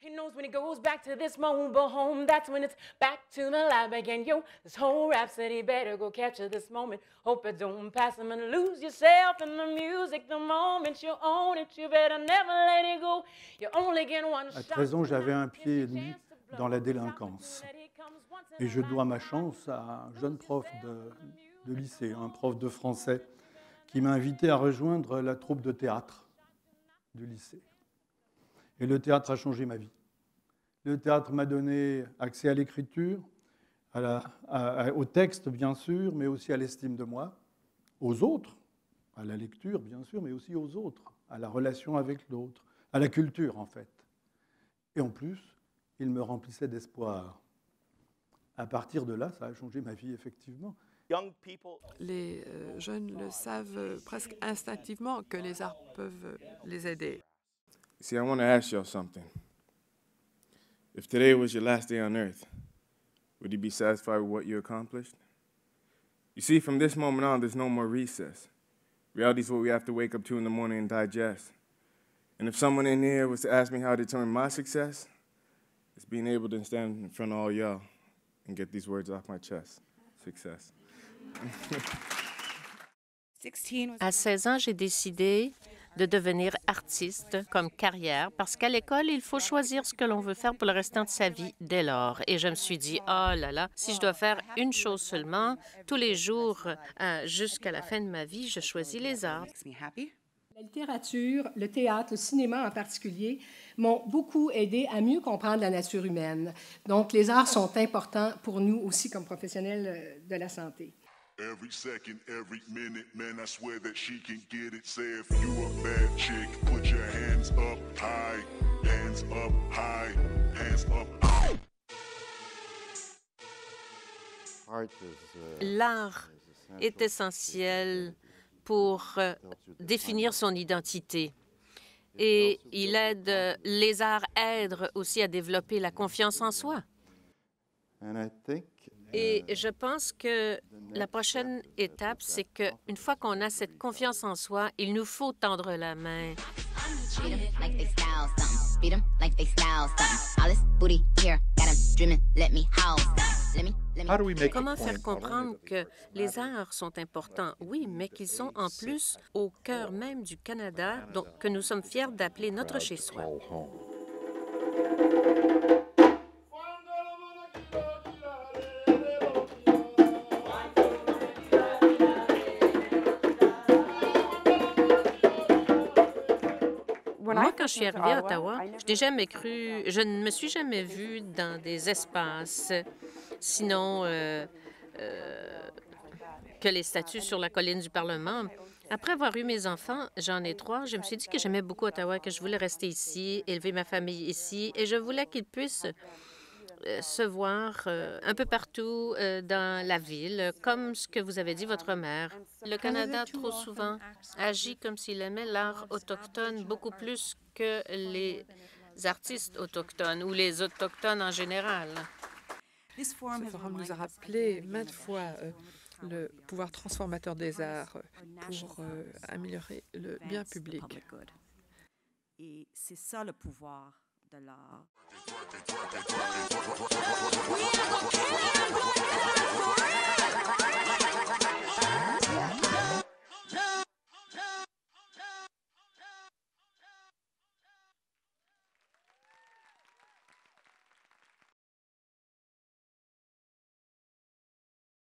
He knows when he goes back to this mobile home, that's when it's back to the lab again. Yo, this whole rhapsody better go capture this moment. Hope it don't pass him and lose yourself in the music. The moment you own it, you better never let it go. You only get one shot. À 13 ans, j'avais un pied et demi dans la délinquance. Et je dois ma chance à un jeune prof de lycée, un prof de français, qui m'a invité à rejoindre la troupe de théâtre du lycée. Et le théâtre a changé ma vie. Le théâtre m'a donné accès à l'écriture, au texte, bien sûr, mais aussi à l'estime de moi, aux autres, à la lecture, bien sûr, mais aussi aux autres, à la relation avec l'autre, à la culture, en fait. Et en plus, il me remplissait d'espoir. À partir de là, ça a changé ma vie, effectivement. Les jeunes le savent presque instinctivement que les arts peuvent les aider. See, I want to ask y'all something. If today was your last day on earth, would you be satisfied with what you accomplished? You see, from this moment on, there's no more recess. Reality is what we have to wake up to in the morning and digest. And if someone in here was to ask me how I determine my success, it's being able to stand in front of all y'all and get these words off my chest. Success. À 16 ans, j'ai décidé de devenir artiste comme carrière parce qu'à l'école, il faut choisir ce que l'on veut faire pour le restant de sa vie dès lors. Et je me suis dit, oh là là, si je dois faire une chose seulement, tous les jours jusqu'à la fin de ma vie, je choisis les arts. La littérature, le théâtre, le cinéma en particulier, m'ont beaucoup aidé à mieux comprendre la nature humaine. Donc, les arts sont importants pour nous aussi comme professionnels de la santé. Every second, every minute, man, I swear that she can get it. Say if you a bad chick, put your hands up high, hands up high, hands up high. L'art est essentiel pour définir son identité. Et les arts aident aussi à développer la confiance en soi. Et je pense que la prochaine étape, c'est qu'une fois qu'on a cette confiance en soi, il nous faut tendre la main. Comment faire comprendre que les arts sont importants? Oui, mais qu'ils sont en plus au cœur même du Canada, donc que nous sommes fiers d'appeler notre chez-soi. Moi, quand je suis arrivée à Ottawa, je ne me suis jamais vue dans des espaces, sinon que les statues sur la colline du Parlement. Après avoir eu mes enfants, j'en ai 3, je me suis dit que j'aimais beaucoup Ottawa, que je voulais rester ici, élever ma famille ici, et je voulais qu'ils puissent se voir un peu partout dans la ville, comme ce que vous avez dit, votre mère. Le Canada, trop souvent, agit comme s'il aimait l'art autochtone beaucoup plus que les artistes autochtones ou les autochtones en général. Ce forum nous a rappelé maintes fois le pouvoir transformateur des arts pour améliorer le bien public. Et c'est ça le pouvoir de l'art.